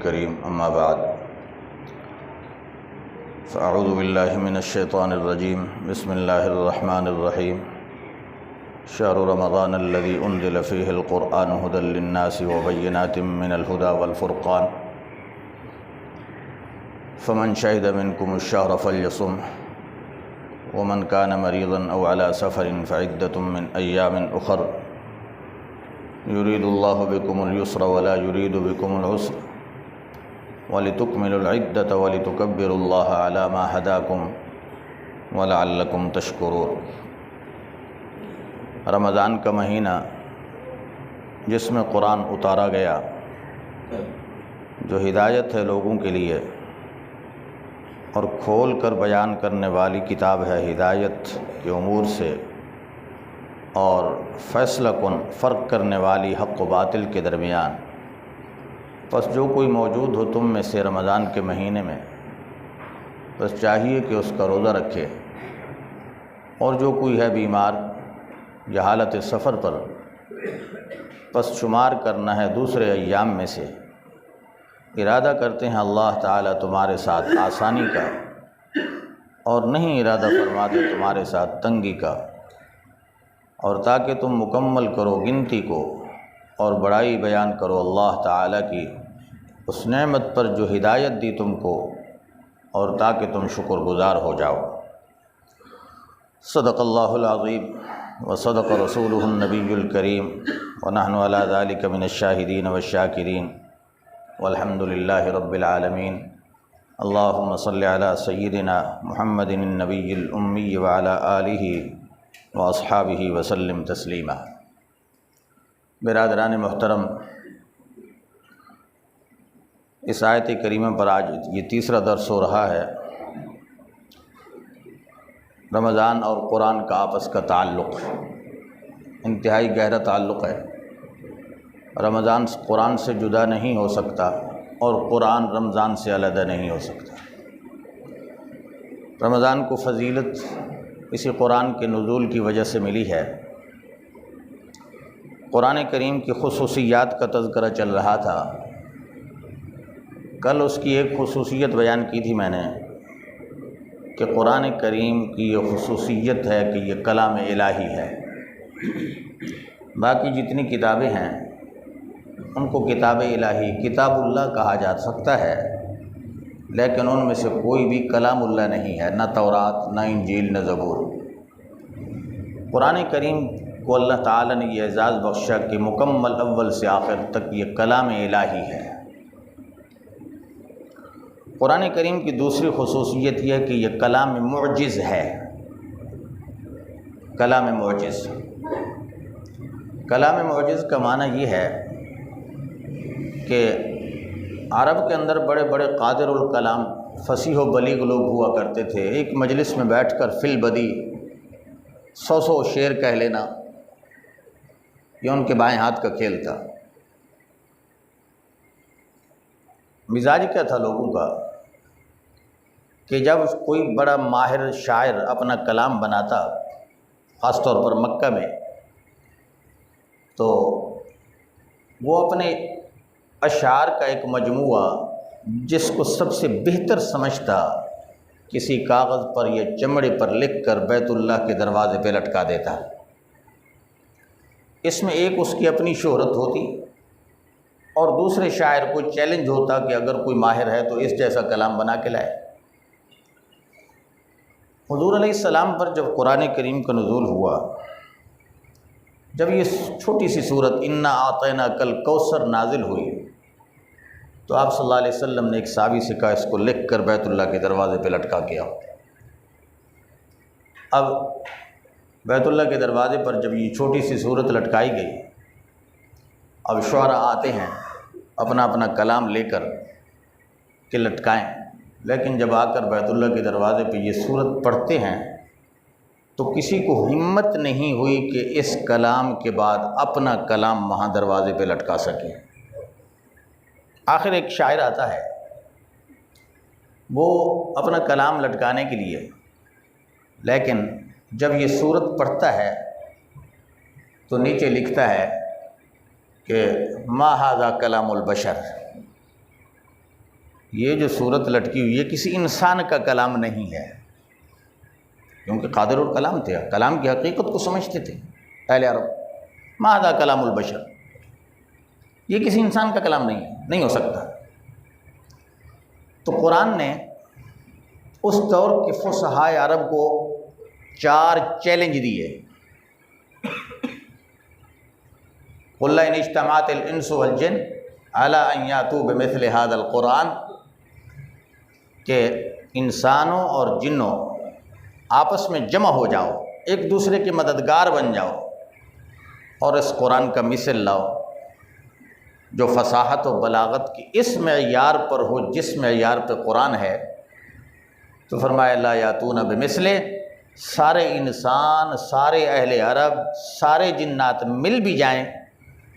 الكريم أما بعد فأعوذ بالله من الشيطان الرجيم بسم الله الرحمن الرحيم شهر رمضان الذي أنزل فيه القرآن هدى للناس وبينات من الهدى والفرقان فمن شهد منكم الشهر فليصم ومن كان مريضا أو على سفر فعدة من أيام أخر يريد الله بكم اليسر ولا يريد بكم العسر ولتكملوا العدة ولتكبروا الله على ما هداكم ولعلكم تشكرون۔ رمضان کا مہینہ جس میں قرآن اتارا گیا، جو ہدایت ہے لوگوں کے لیے اور کھول کر بیان کرنے والی کتاب ہے ہدایت کے امور سے، اور فیصلہ کن فرق کرنے والی حق و باطل کے درمیان۔ بس جو کوئی موجود ہو تم میں سے رمضان کے مہینے میں، بس چاہیے کہ اس کا روزہ رکھے، اور جو کوئی ہے بیمار یا حالت سفر پر، بس شمار کرنا ہے دوسرے ایام میں سے۔ ارادہ کرتے ہیں اللہ تعالیٰ تمہارے ساتھ آسانی کا، اور نہیں ارادہ فرماتے تمہارے ساتھ تنگی کا، اور تاکہ تم مکمل کرو گنتی کو اور بڑائی بیان کرو اللہ تعالیٰ کی اس نعمت پر جو ہدایت دی تم کو، اور تاکہ تم شکر گزار ہو جاؤ۔ صدق اللہ العظیم وصدق رسولہ النبی الکریم ونحن علی ذلک من الشاہدین والشاکرین والحمد للہ رب العالمین۔ اللہم صلی علی سیدنا محمد النبی الامی وعلی آلہ واصحابہ وسلم تسلیما۔ برادران محترم، اس آیت کریمہ پر آج یہ تیسرا درس ہو رہا ہے۔ رمضان اور قرآن کا آپس کا تعلق انتہائی گہرا تعلق ہے۔ رمضان قرآن سے جدا نہیں ہو سکتا، اور قرآن رمضان سے علیحدہ نہیں ہو سکتا۔ رمضان کو فضیلت اسی قرآن کے نزول کی وجہ سے ملی ہے۔ قرآن کریم کی خصوصیات کا تذکرہ چل رہا تھا۔ کل اس کی ایک خصوصیت بیان کی تھی میں نے کہ قرآن کریم کی یہ خصوصیت ہے کہ یہ کلام الہی ہے۔ باقی جتنی کتابیں ہیں ان کو کتاب الہی، کتاب اللہ کہا جا سکتا ہے، لیکن ان میں سے کوئی بھی کلام اللہ نہیں ہے، نہ تورات، نہ انجیل، نہ زبور۔ قرآن کریم کو اللہ تعالیٰ نے یہ اعزاز بخشا کہ مکمل اول سے آخر تک یہ کلام الہی ہے۔ قرآن کریم کی دوسری خصوصیت یہ ہے کہ یہ کلام معجز ہے۔ کلام معجز، کلام معجز کا معنی یہ ہے کہ عرب کے اندر بڑے بڑے قادر الکلام، فصیح و بلیغ لوگ ہوا کرتے تھے۔ ایک مجلس میں بیٹھ کر فی البدی 100 شعر کہہ لینا، یہ ان کے بائیں ہاتھ کا کھیل تھا۔ مزاج کیا تھا لوگوں کا کہ جب کوئی بڑا ماہر شاعر اپنا کلام بناتا، خاص طور پر مکہ میں، تو وہ اپنے اشعار کا ایک مجموعہ جس کو سب سے بہتر سمجھتا کسی کاغذ پر یا چمڑے پر لکھ کر بیت اللہ کے دروازے پہ لٹکا دیتا۔ اس میں ایک اس کی اپنی شہرت ہوتی، اور دوسرے شاعر کو چیلنج ہوتا کہ اگر کوئی ماہر ہے تو اس جیسا کلام بنا کے لائے۔ حضور علیہ السلام پر جب قرآن کریم کا نزول ہوا، جب یہ چھوٹی سی صورت انا اعطیناک الکوثر نازل ہوئی، تو آپ صلی اللہ علیہ وسلم نے ایک صحابی سے کہا اس کو لکھ کر بیت اللہ کے دروازے پہ لٹکا کے آؤ۔ اب بیت اللہ کے دروازے پر جب یہ چھوٹی سی صورت لٹکائی گئی، اب شعراء آتے ہیں اپنا اپنا کلام لے کر کہ لٹکائیں، لیکن جب آ کر بیت اللہ کے دروازے پہ یہ صورت پڑھتے ہیں تو کسی کو ہمت نہیں ہوئی کہ اس کلام کے بعد اپنا کلام وہاں دروازے پہ لٹکا سکے۔ آخر ایک شاعر آتا ہے، وہ اپنا کلام لٹکانے کے لیے، لیکن جب یہ صورت پڑھتا ہے تو نیچے لکھتا ہے کہ ما ھذا کلام البشر، یہ جو صورت لٹکی ہوئی ہے کسی انسان کا کلام نہیں ہے، کیونکہ قادر الکلام تھے، کلام کی حقیقت کو سمجھتے تھے اہل عرب۔ ما ھذا کلام البشر، یہ کسی انسان کا کلام نہیں ہو سکتا۔ تو قرآن نے اس دور کے فصحاء عرب کو 4 چیلنج دیے۔ قل ان اجتمعت الانس والجن علی ان یاتوا بمثل ھذا القرآن، کہ انسانوں اور جنوں آپس میں جمع ہو جاؤ، ایک دوسرے کے مددگار بن جاؤ اور اس قرآن کا مثل لاؤ جو فصاحت و بلاغت کی اس معیار پر ہو جس معیار پہ قرآن ہے۔ تو فرمایا لا یاتون بمثلہ، سارے انسان، سارے اہل عرب، سارے جنات مل بھی جائیں،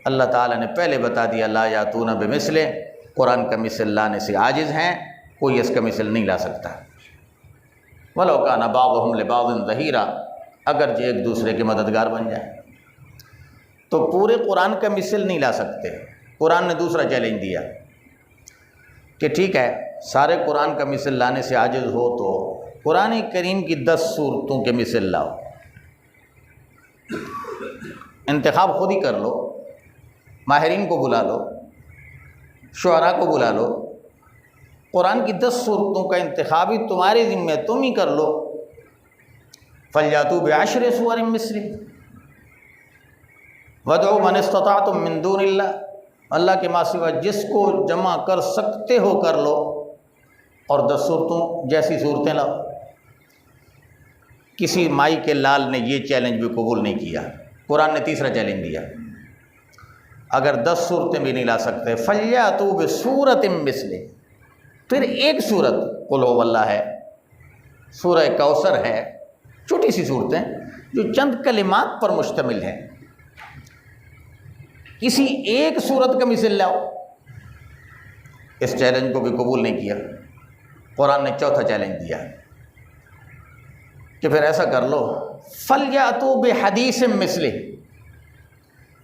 اللہ تعالیٰ نے پہلے بتا دیا لا یاتون بمثلہ، قرآن کا مثل لانے سے عاجز ہیں، کوئی اس کا مثل نہیں لا سکتا۔ وَلَوْ كَانَ بَعْضُهُمْ لِبَعْضٍ ظَهِيرًا، اگر جو ایک دوسرے کے مددگار بن جائیں۔ تو پورے قرآن کا مثل نہیں لا سکتے۔ قرآن نے دوسرا چیلنج دیا کہ ٹھیک ہے سارے قرآن کا مثل لانے سے عاجز ہو تو قرآن کریم کی 10 صورتوں کے مثل لاؤ، انتخاب خود ہی کر لو، ماہرین کو بلا لو، شعراء کو بلا لو، قرآن کی 10 صورتوں کا انتخاب ہی تمہارے ذمہ، تم ہی کر لو۔ فَلْيَأْتُوا بِعَشْرِ سُوَرٍ مِثْلِهِ وَادْعُوا مَنِ اسْتَطَعْتُم مِّن دُونِ اللَّهِ، اللہ کے ماں سوا جس کو جمع کر سکتے ہو کر لو اور 10 صورتوں جیسی صورتیں لاؤ۔ کسی مائی کے لال نے یہ چیلنج بھی قبول نہیں کیا۔ قرآن نے تیسرا چیلنج دیا، اگر 10 صورتیں بھی نہیں لا سکتے فَلْيَأْتُوا بِسُورَةٍ مِثْلِهِ، پھر ایک صورت قل هو اللہ ہے، سورہ کوثر ہے، چھوٹی سی صورتیں جو چند کلمات پر مشتمل ہیں، کسی ایک صورت کا مثل لاؤ۔ اس چیلنج کو بھی قبول نہیں کیا۔ قرآن نے چوتھا چیلنج دیا کہ پھر ایسا کر لو فَلْيَأْتُوا بِحَدِيثٍ مِثْلِهِ،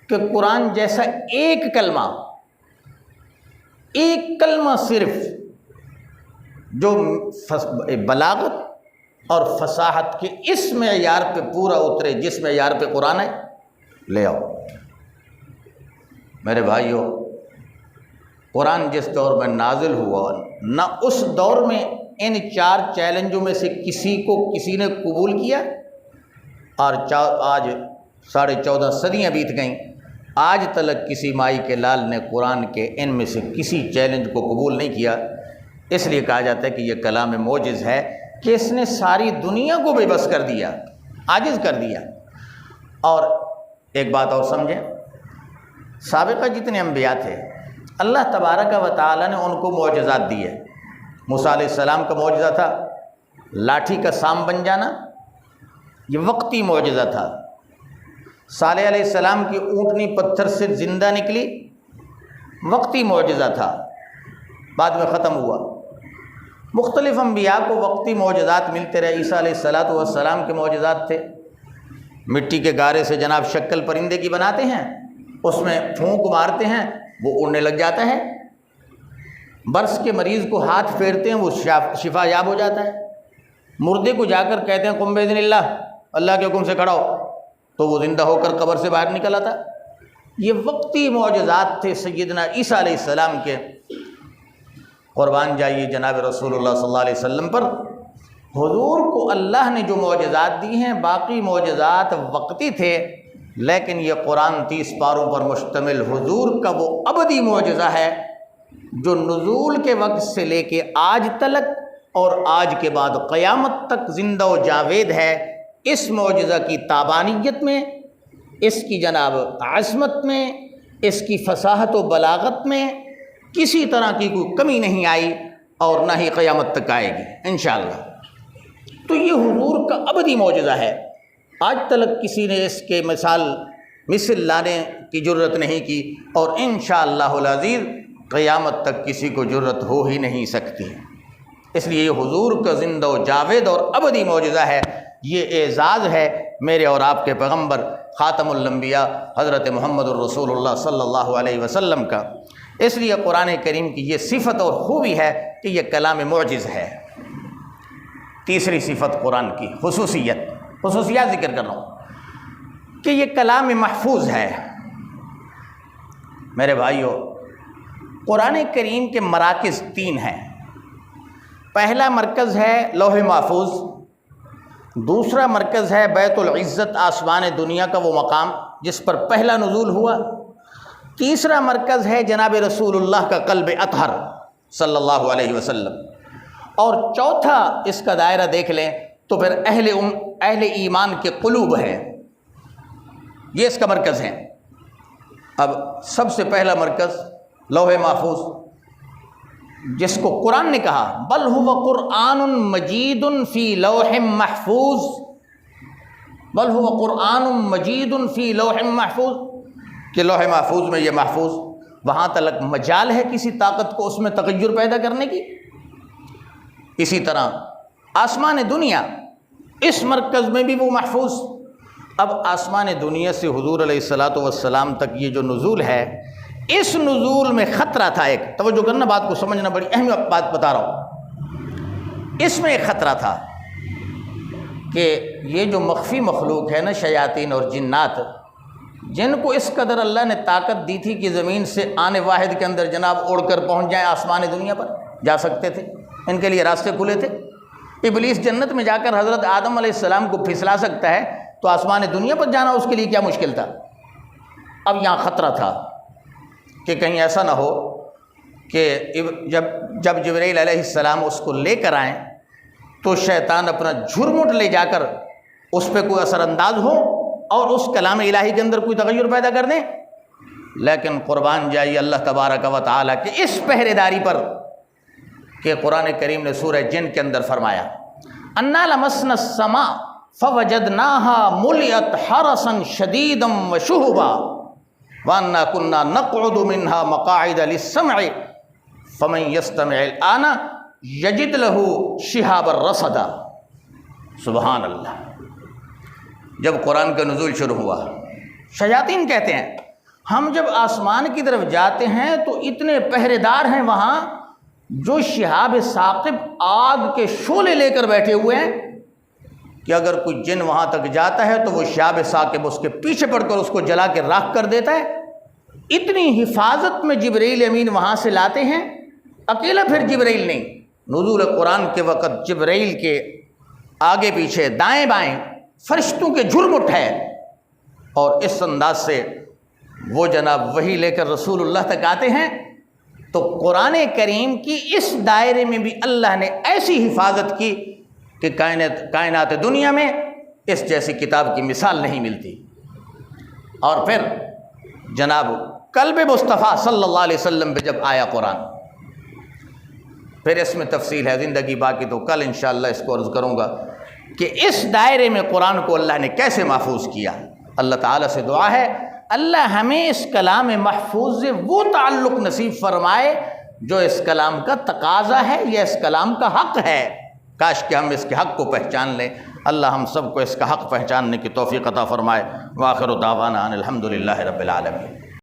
کہ قرآن جیسا ایک کلمہ صرف جو بلاغت اور فصاحت کے اس معیار پہ پورا اترے جس معیار پہ قرآن ہے، لے آؤ۔ میرے بھائیو، قرآن جس دور میں نازل ہوا نہ اس دور میں ان 4 چیلنجوں میں سے کسی کو کسی نے قبول کیا، اور آج 14.5 صدیاں بیت گئیں، آج تلک کسی مائی کے لال نے قرآن کے ان میں سے کسی چیلنج کو قبول نہیں کیا۔ اس لیے کہا جاتا ہے کہ یہ کلام معجز ہے کہ اس نے ساری دنیا کو بے بس کر دیا، عاجز کر دیا۔ اور ایک بات اور سمجھیں، سابقہ جتنے انبیاء تھے اللہ تبارک و تعالیٰ نے ان کو معجزات دیے۔ موسیٰ علیہ السلام کا معجزہ تھا لاٹھی کا سام بن جانا، یہ وقتی معجزہ تھا۔ صالح علیہ السلام کی اونٹنی پتھر سے زندہ نکلی، وقتی معجزہ تھا، بعد میں ختم ہوا۔ مختلف انبیاء کو وقتی معجزات ملتے رہے۔ عیسیٰ علیہ السلام کے معجزات تھے، مٹی کے گارے سے جناب شکل پرندے کی بناتے ہیں، اس میں پھونک مارتے ہیں وہ اڑنے لگ جاتا ہے، برس کے مریض کو ہاتھ پھیرتے ہیں وہ شفا یاب ہو جاتا ہے، مردے کو جا کر کہتے ہیں قم بإذن اللہ، اللہ کے حکم سے کھڑا ہو، تو وہ زندہ ہو کر قبر سے باہر نکل آتا۔ یہ وقتی معجزات تھے سیدنا عیسیٰ علیہ السلام کے۔ قربان جائیے جناب رسول اللہ صلی اللہ علیہ وسلم پر۔ حضور کو اللہ نے جو معجزات دی ہیں باقی معجزات وقتی تھے، لیکن یہ قرآن 30 پاروں پر مشتمل حضور کا وہ ابدی معجزہ ہے جو نزول کے وقت سے لے کے آج تلک اور آج کے بعد قیامت تک زندہ و جاوید ہے۔ اس معجزہ کی تابانیت میں، اس کی جناب عظمت میں، اس کی فصاحت و بلاغت میں کسی طرح کی کوئی کمی نہیں آئی اور نہ ہی قیامت تک آئے گی انشاءاللہ۔ تو یہ حضور کا ابدی معجزہ ہے، آج تلک کسی نے اس کے مثل لانے کی جرت نہیں کی، اور انشاءاللہ العزیز قیامت تک کسی کو جرت ہو ہی نہیں سکتی۔ اس لیے یہ حضور کا زندہ و جاوید اور ابدی معجزہ ہے۔ یہ اعزاز ہے میرے اور آپ کے پیغمبر خاتم الانبیاء حضرت محمد الرسول اللہ صلی اللہ علیہ وسلم کا۔ اس لیے قرآن کریم کی یہ صفت اور خوبی ہے کہ یہ کلام معجز ہے۔ تیسری صفت قرآن کی خصوصیات ذکر کر رہا ہوں کہ یہ کلام محفوظ ہے۔ میرے بھائیو، قرآن کریم کے مراکز 3 ہیں۔ پہلا مرکز ہے لوح محفوظ، دوسرا مرکز ہے بیت العزت آسمان دنیا کا وہ مقام جس پر پہلا نزول ہوا، تیسرا مرکز ہے جناب رسول اللہ کا قلب اطہر صلی اللہ علیہ وسلم، اور چوتھا اس کا دائرہ دیکھ لیں تو پھر اہل ایمان کے قلوب ہے، یہ اس کا مرکز ہے۔ اب سب سے پہلا مرکز لوح محفوظ، جس کو قرآن نے کہا بل هو قرآن مجید فی لوح محفوظ، بل هو قرآن مجید فی لوح محفوظ، کہ لوح محفوظ میں یہ محفوظ، وہاں تلک مجال ہے کسی طاقت کو اس میں تغیر پیدا کرنے کی۔ اسی طرح آسمان دنیا، اس مرکز میں بھی وہ محفوظ۔ اب آسمان دنیا سے حضور علیہ الصلاۃ والسلام تک یہ جو نزول ہے، اس نزول میں خطرہ تھا، ایک توجہ کرنا، بات کو سمجھنا، بڑی اہم بات بتا رہا ہوں۔ اس میں ایک خطرہ تھا کہ یہ جو مخفی مخلوق ہے نا، شیاطین اور جنات، جن کو اس قدر اللہ نے طاقت دی تھی کہ زمین سے آنے واحد کے اندر جناب اڑ کر پہنچ جائیں آسمان دنیا پر، جا سکتے تھے، ان کے لیے راستے کھلے تھے۔ ابلیس جنت میں جا کر حضرت آدم علیہ السلام کو پھسلا سکتا ہے، تو آسمان دنیا پر جانا اس کے لیے کیا مشکل تھا۔ اب یہاں خطرہ تھا کہ کہیں ایسا نہ ہو کہ جب جبرائیل علیہ السلام اس کو لے کر آئیں تو شیطان اپنا جھرمٹ لے جا کر اس پہ کوئی اثر انداز ہو اور اس کلام الہی کے اندر کوئی تغیر پیدا کر دیں۔ لیکن قربان جائیے اللہ تبارک و تعالیٰ کہ اس پہرے داری پر کہ قرآن کریم نے سورہ جن کے اندر فرمایا انا لمسنا السماء فوجدناها ملئت حرسا شدیدا وشہبا وانا كنا نقعد منها مقاعد للسمع فمن يستمع الآن يجد له شهابا رصدا۔ سبحان اللہ۔ جب قرآن کا نزول شروع ہوا، شیاطین کہتے ہیں ہم جب آسمان کی طرف جاتے ہیں تو اتنے پہرے دار ہیں وہاں جو شہاب ثاقب آگ کے شعلے لے کر بیٹھے ہوئے ہیں کہ اگر کوئی جن وہاں تک جاتا ہے تو وہ شہاب ثاقب اس کے پیچھے پڑ کر اس کو جلا کے راکھ کر دیتا ہے۔ اتنی حفاظت میں جبرائیل امین وہاں سے لاتے ہیں، اکیلا پھر جبرائیل نہیں، نزول قرآن کے وقت جبرائیل کے آگے پیچھے دائیں بائیں فرشتوں کے جھرمٹ ہے، اور اس انداز سے وہ جناب وہی لے کر رسول اللہ تک آتے ہیں۔ تو قرآن کریم کی اس دائرے میں بھی اللہ نے ایسی حفاظت کی کہ کائنات دنیا میں اس جیسی کتاب کی مثال نہیں ملتی۔ اور پھر جناب قلب مصطفیٰ صلی اللہ علیہ وسلم پہ جب آیا قرآن، پھر اس میں تفصیل ہے، زندگی باقی تو کل انشاءاللہ اس کو عرض کروں گا کہ اس دائرے میں قرآن کو اللہ نے کیسے محفوظ کیا۔ اللہ تعالیٰ سے دعا ہے اللہ ہمیں اس کلام محفوظ سے وہ تعلق نصیب فرمائے جو اس کلام کا تقاضا ہے یا اس کلام کا حق ہے۔ کاش کہ ہم اس کے حق کو پہچان لیں۔ اللہ ہم سب کو اس کا حق پہچاننے کی توفیق عطا فرمائے۔ وآخر دعوانا ان الحمد للہ رب العالمین۔